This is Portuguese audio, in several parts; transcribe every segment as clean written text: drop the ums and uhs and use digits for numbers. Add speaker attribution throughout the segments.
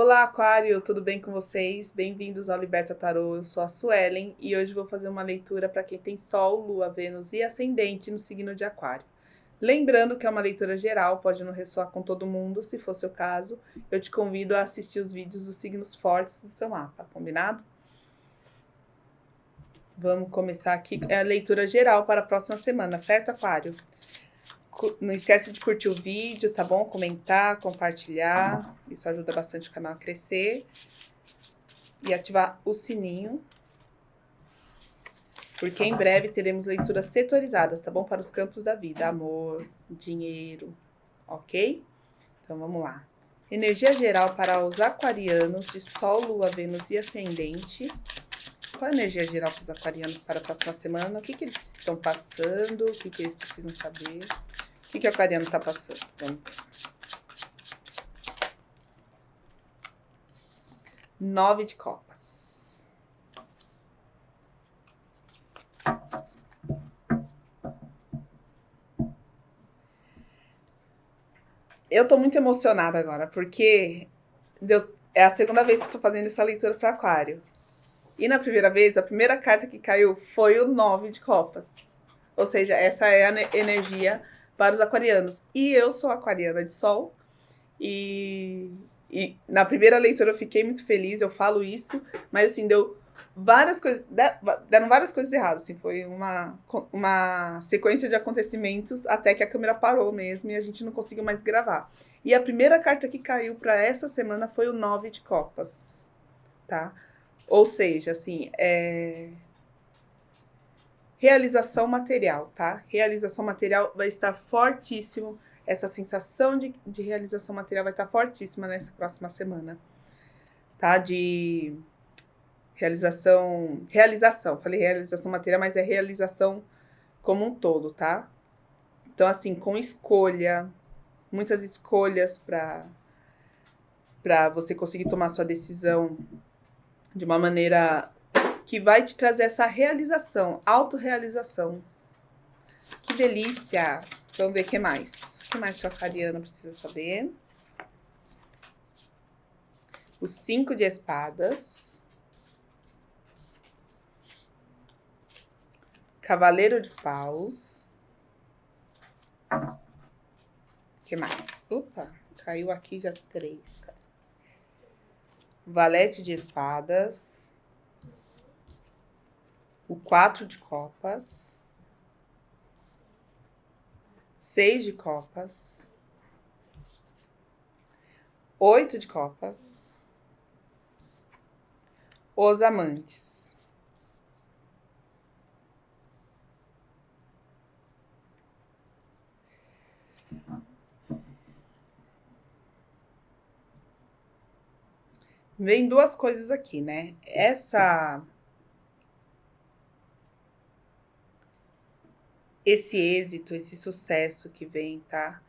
Speaker 1: Olá, Aquário, tudo bem com vocês? Bem-vindos ao Liberta Tarô. Eu sou a Suelen e hoje vou fazer uma leitura para quem tem Sol, Lua, Vênus e Ascendente no signo de Aquário. Lembrando que é uma leitura geral, pode não ressoar com todo mundo. Se for seu caso, eu te convido a assistir os vídeos dos signos fortes do seu mapa, combinado? Vamos começar aqui, é a leitura geral para a próxima semana, certo, Aquário? Não esquece de curtir o vídeo, tá bom? Comentar, compartilhar. Isso ajuda bastante o canal a crescer. E ativar o sininho. Porque em breve teremos leituras setorizadas, tá bom? Para os campos da vida. Amor, dinheiro, ok? Então vamos lá. Energia geral para os aquarianos de Sol, Lua, Vênus e Ascendente. Qual a energia geral para os aquarianos para a próxima semana? O que eles estão passando? O que eles precisam saber? O que o aquariano está passando? Vamos ver. 9 de copas. Eu tô muito emocionada agora, porque é a segunda vez que eu tô fazendo essa leitura para Aquário. E na primeira vez, a primeira carta que caiu foi o 9 de copas. Ou seja, essa é a energia para os aquarianos. E eu sou aquariana de Sol. E na primeira leitura eu fiquei muito feliz, eu falo isso. Mas assim, deram várias coisas erradas. Assim, foi uma sequência de acontecimentos até que a câmera parou mesmo e a gente não conseguiu mais gravar. E a primeira carta que caiu para essa semana foi o 9 de copas. Tá? Ou seja, assim, realização material, tá? Realização material vai estar fortíssimo. Essa sensação de realização material vai estar fortíssima nessa próxima semana, tá? De realização. Falei realização material, mas é realização como um todo, tá? Então, assim, com escolha, muitas escolhas para você conseguir tomar sua decisão de uma maneira que vai te trazer essa realização, autorrealização. Que delícia! Vamos ver o que mais. O que mais que o aquariano precisa saber? O 5 de espadas. Cavaleiro de paus. O que mais? Opa, caiu aqui já 3. Valete de espadas. O 4 de copas. 6 de copas. 8 de copas. Os amantes. Vem duas coisas aqui, né? Esse êxito, esse sucesso que vem, tá?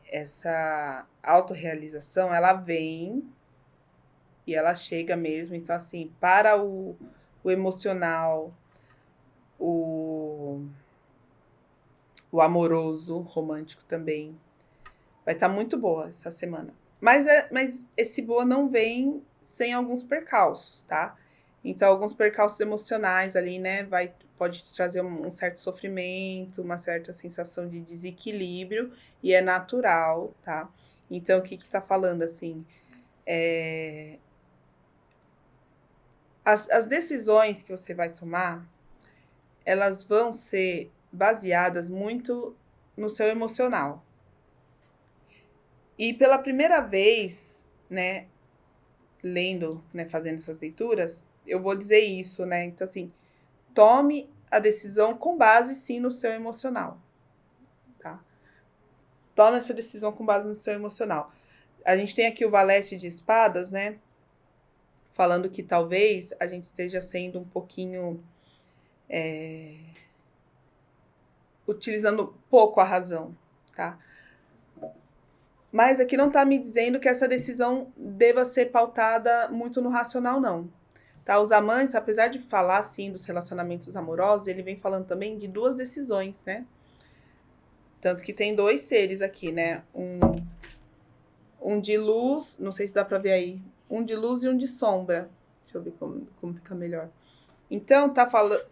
Speaker 1: Essa autorrealização, ela vem e ela chega mesmo. Então, assim, para o emocional, o amoroso, romântico também, vai estar muito boa essa semana. Mas esse boa não vem sem alguns percalços, tá? Então, alguns percalços emocionais ali, né? Pode trazer um certo sofrimento, uma certa sensação de desequilíbrio, e é natural, tá? Então, o que tá falando, assim? As decisões que você vai tomar, elas vão ser baseadas muito no seu emocional. E pela primeira vez, né, lendo, né, fazendo essas leituras, eu vou dizer isso, né? Então, assim, tome a decisão com base, sim, no seu emocional, tá? Tome essa decisão com base no seu emocional. A gente tem aqui o valete de espadas, né? Falando que talvez a gente esteja sendo um pouquinho... utilizando pouco a razão, tá? Mas aqui não tá me dizendo que essa decisão deva ser pautada muito no racional, não. Tá? Os amantes, apesar de falar, sim, dos relacionamentos amorosos, ele vem falando também de duas decisões, né? Tanto que tem 2 seres aqui, né? Um de luz, não sei se dá pra ver aí. Um de luz e um de sombra. Deixa eu ver como fica melhor. Então, tá falando...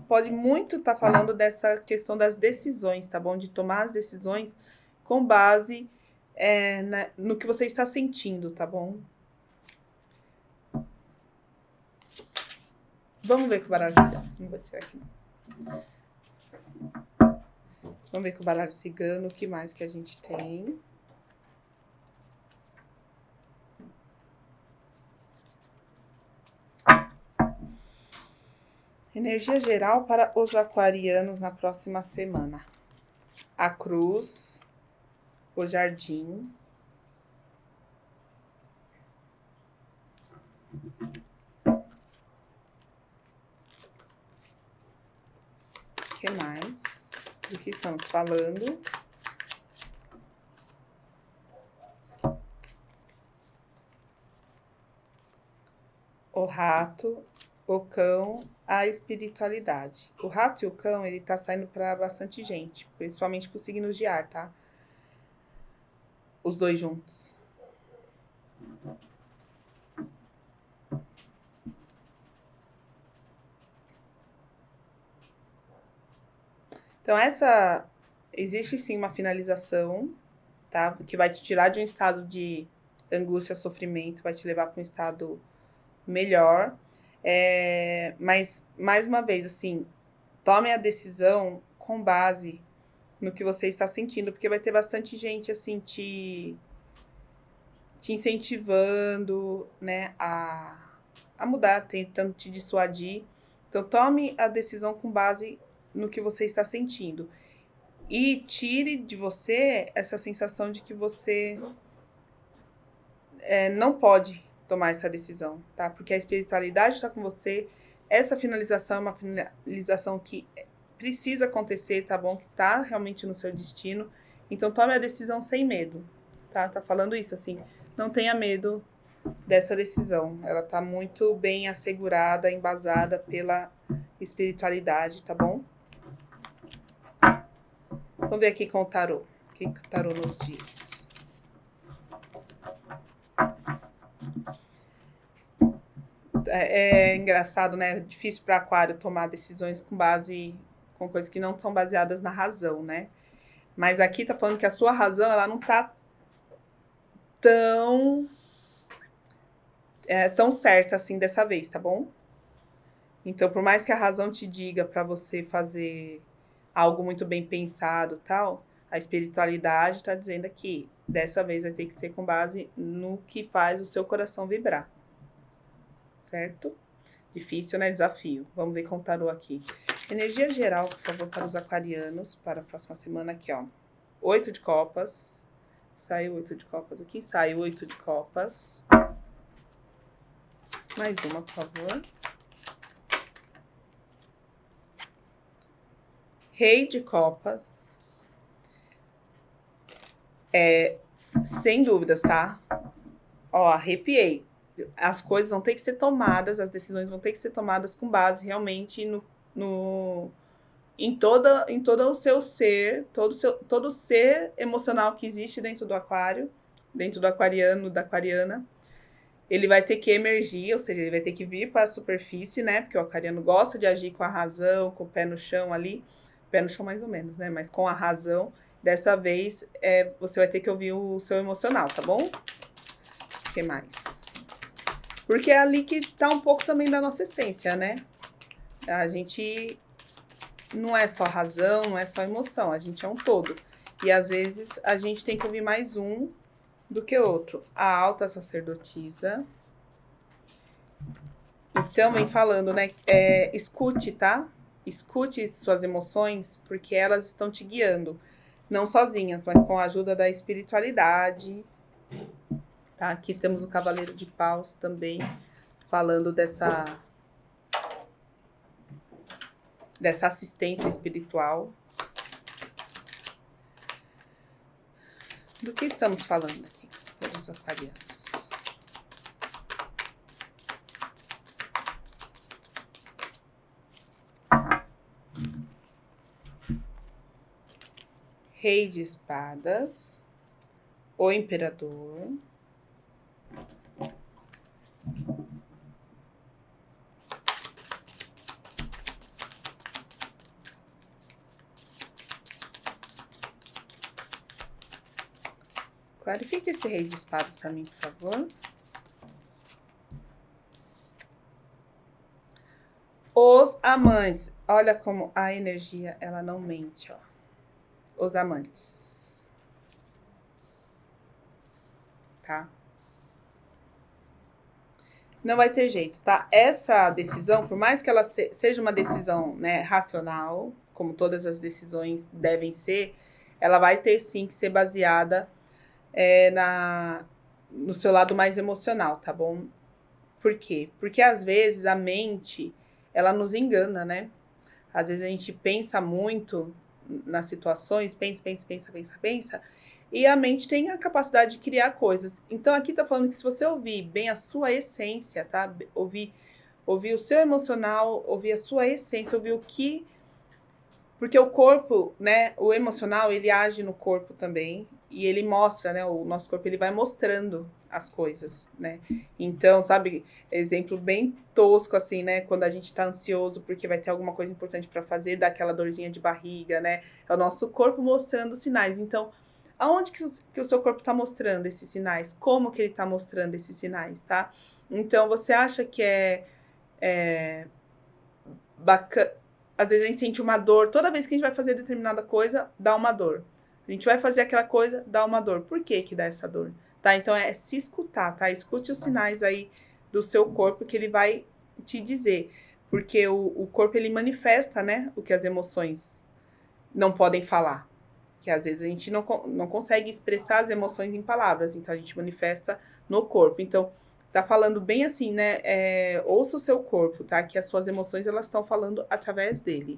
Speaker 1: Pode muito estar falando dessa questão das decisões, tá bom? De tomar as decisões com base no que você está sentindo, tá bom? Vamos ver com o baralho cigano. Não vou tirar aqui, não. Vamos ver com o baralho cigano o que mais que a gente tem. Energia geral para os aquarianos na próxima semana. A cruz, o jardim. O que mais? Do que estamos falando? O rato, o cão, a espiritualidade. O rato e o cão, ele tá saindo para bastante gente, principalmente para os signos de ar, tá? Os dois juntos. Então, existe sim uma finalização, tá? Que vai te tirar de um estado de angústia, sofrimento, vai te levar para um estado melhor. Mas, mais uma vez, assim, tome a decisão com base no que você está sentindo, porque vai ter bastante gente, assim, te incentivando, né, a mudar, tentando te dissuadir. Então, tome a decisão com base no que você está sentindo. E tire de você essa sensação de que você não pode tomar essa decisão, tá? Porque a espiritualidade está com você. Essa finalização é uma finalização que precisa acontecer, tá bom? Que tá realmente no seu destino. Então, tome a decisão sem medo, tá? Tá falando isso, assim. Não tenha medo dessa decisão. Ela tá muito bem assegurada, embasada pela espiritualidade, tá bom? Vamos ver aqui com o tarô. O que o tarô nos diz? É engraçado, né? É difícil para Aquário tomar decisões com coisas que não são baseadas na razão, né? Mas aqui tá falando que a sua razão, ela não tá tão certa assim dessa vez, tá bom? Então, por mais que a razão te diga para você fazer algo muito bem pensado, tal, a espiritualidade tá dizendo aqui, dessa vez vai ter que ser com base no que faz o seu coração vibrar. Certo? Difícil, né? Desafio. Vamos ver com o tarô aqui. Energia geral, por favor, para os aquarianos, para a próxima semana aqui, ó. 8 de copas. Saiu 8 de copas aqui. Saiu 8 de copas. Mais uma, por favor. Rei de copas. Sem dúvidas, tá? Ó, arrepiei. As coisas vão ter que ser tomadas, as decisões vão ter que ser tomadas com base realmente em todo o seu ser, todo o ser emocional que existe dentro do aquário, dentro do aquariano, da aquariana. Ele vai ter que emergir, ou seja, ele vai ter que vir para a superfície, né? Porque o aquariano gosta de agir com a razão, com o pé no chão ali. Pé no chão mais ou menos, né? Mas com a razão. Dessa vez, você vai ter que ouvir o seu emocional, tá bom? O que mais? Porque é ali que tá um pouco também da nossa essência, né? A gente não é só razão, não é só emoção, a gente é um todo. E às vezes a gente tem que ouvir mais um do que outro. A alta sacerdotisa. Então, vem falando, né? Escute, tá? Escute suas emoções, porque elas estão te guiando. Não sozinhas, mas com a ajuda da espiritualidade. Tá? Aqui temos o Cavaleiro de Paus também, falando dessa assistência espiritual. Do que estamos falando aqui, os aquarianos? Rei de espadas, o Imperador, clarifique esse Rei de Espadas para mim, por favor. Os amantes. Olha como a energia, ela não mente, ó. Os amantes. Tá? Não vai ter jeito, tá? Essa decisão, por mais que ela seja uma decisão, né, racional, como todas as decisões devem ser, ela vai ter sim que ser baseada no seu lado mais emocional, tá bom? Por quê? Porque às vezes a mente, ela nos engana, né? Às vezes a gente pensa muito nas situações, pensa, e a mente tem a capacidade de criar coisas. Então aqui tá falando que se você ouvir bem a sua essência, tá? Ouvir o seu emocional, ouvir a sua essência, ouvir o que... Porque o corpo, né, o emocional, ele age no corpo também, e ele mostra, né, o nosso corpo, ele vai mostrando as coisas, né? Então, sabe, exemplo bem tosco, assim, né, quando a gente tá ansioso porque vai ter alguma coisa importante para fazer, dá aquela dorzinha de barriga, né? É o nosso corpo mostrando sinais. Então, aonde que o seu corpo tá mostrando esses sinais? Como que ele tá mostrando esses sinais, tá? Então, você acha que é bacana... Às vezes a gente sente uma dor, toda vez que a gente vai fazer determinada coisa, dá uma dor. A gente vai fazer aquela coisa, dá uma dor. Por que que dá essa dor? Tá? Então é se escutar, tá? Escute os sinais aí do seu corpo que ele vai te dizer. Porque o corpo, ele manifesta, né, o que as emoções não podem falar. Que às vezes a gente não consegue expressar as emoções em palavras, então a gente manifesta no corpo. Então, tá falando bem assim, né? Ouça o seu corpo, tá? Que as suas emoções, elas estão falando através dele.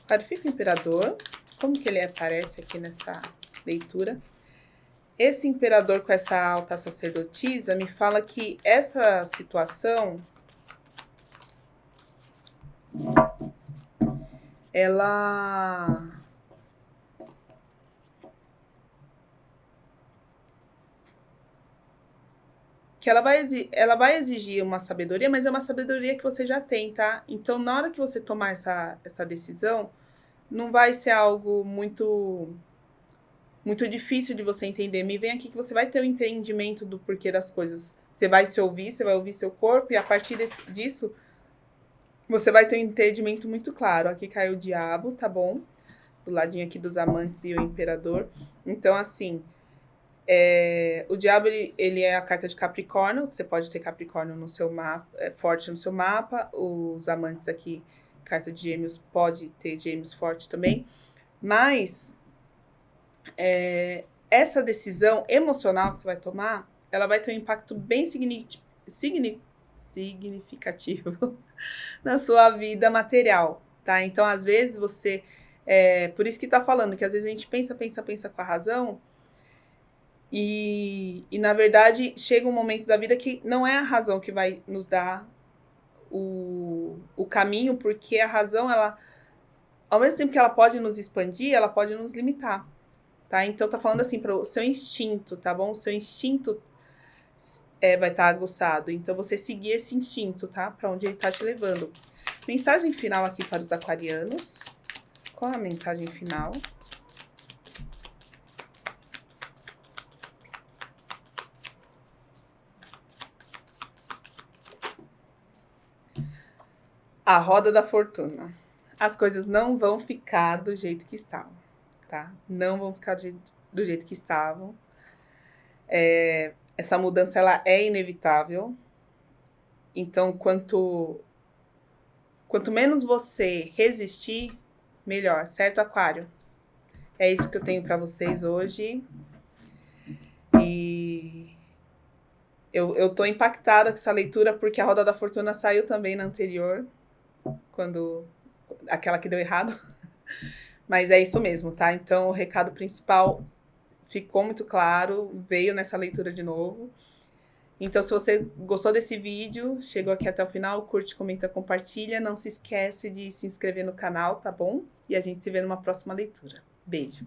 Speaker 1: Clarifica o Imperador. Como que ele aparece aqui nessa leitura? Esse Imperador com essa alta sacerdotisa me fala que essa situação... ela vai exigir uma sabedoria, mas é uma sabedoria que você já tem, tá? Então, na hora que você tomar essa decisão, não vai ser algo muito difícil de você entender. Me vem aqui que você vai ter o entendimento do porquê das coisas. Você vai se ouvir, você vai ouvir seu corpo, e a partir disso, você vai ter um entendimento muito claro. Aqui caiu o diabo, tá bom? Do ladinho aqui dos amantes e o imperador. Então, assim... o diabo, ele é a carta de Capricórnio. Você pode ter Capricórnio no seu mapa, forte no seu mapa. Os amantes aqui, carta de Gêmeos, pode ter Gêmeos forte também. Mas essa decisão emocional que você vai tomar, ela vai ter um impacto bem significativo na sua vida material, tá? Então, às vezes, você... por isso que tá falando que às vezes a gente pensa com a razão... E na verdade, chega um momento da vida que não é a razão que vai nos dar o caminho, porque a razão, ela, ao mesmo tempo que ela pode nos expandir, ela pode nos limitar, tá? Então, tá falando assim, para o seu instinto, tá bom? O seu instinto vai estar aguçado. Então, você seguir esse instinto, tá? Para onde ele tá te levando. Mensagem final aqui para os aquarianos. Qual é a mensagem final? A roda da fortuna. As coisas não vão ficar do jeito que estavam, tá? Não vão ficar do jeito que estavam. Essa mudança, ela é inevitável. Então, quanto menos você resistir, melhor, certo, Aquário? É isso que eu tenho para vocês hoje. E eu tô impactada com essa leitura, porque a roda da fortuna saiu também na anterior, aquela que deu errado. Mas é isso mesmo, tá? Então, o recado principal ficou muito claro, veio nessa leitura de novo. Então, se você gostou desse vídeo, chegou aqui até o final, curte, comenta, compartilha. Não se esquece de se inscrever no canal, tá bom? e a gente se vê numa próxima leitura. Beijo!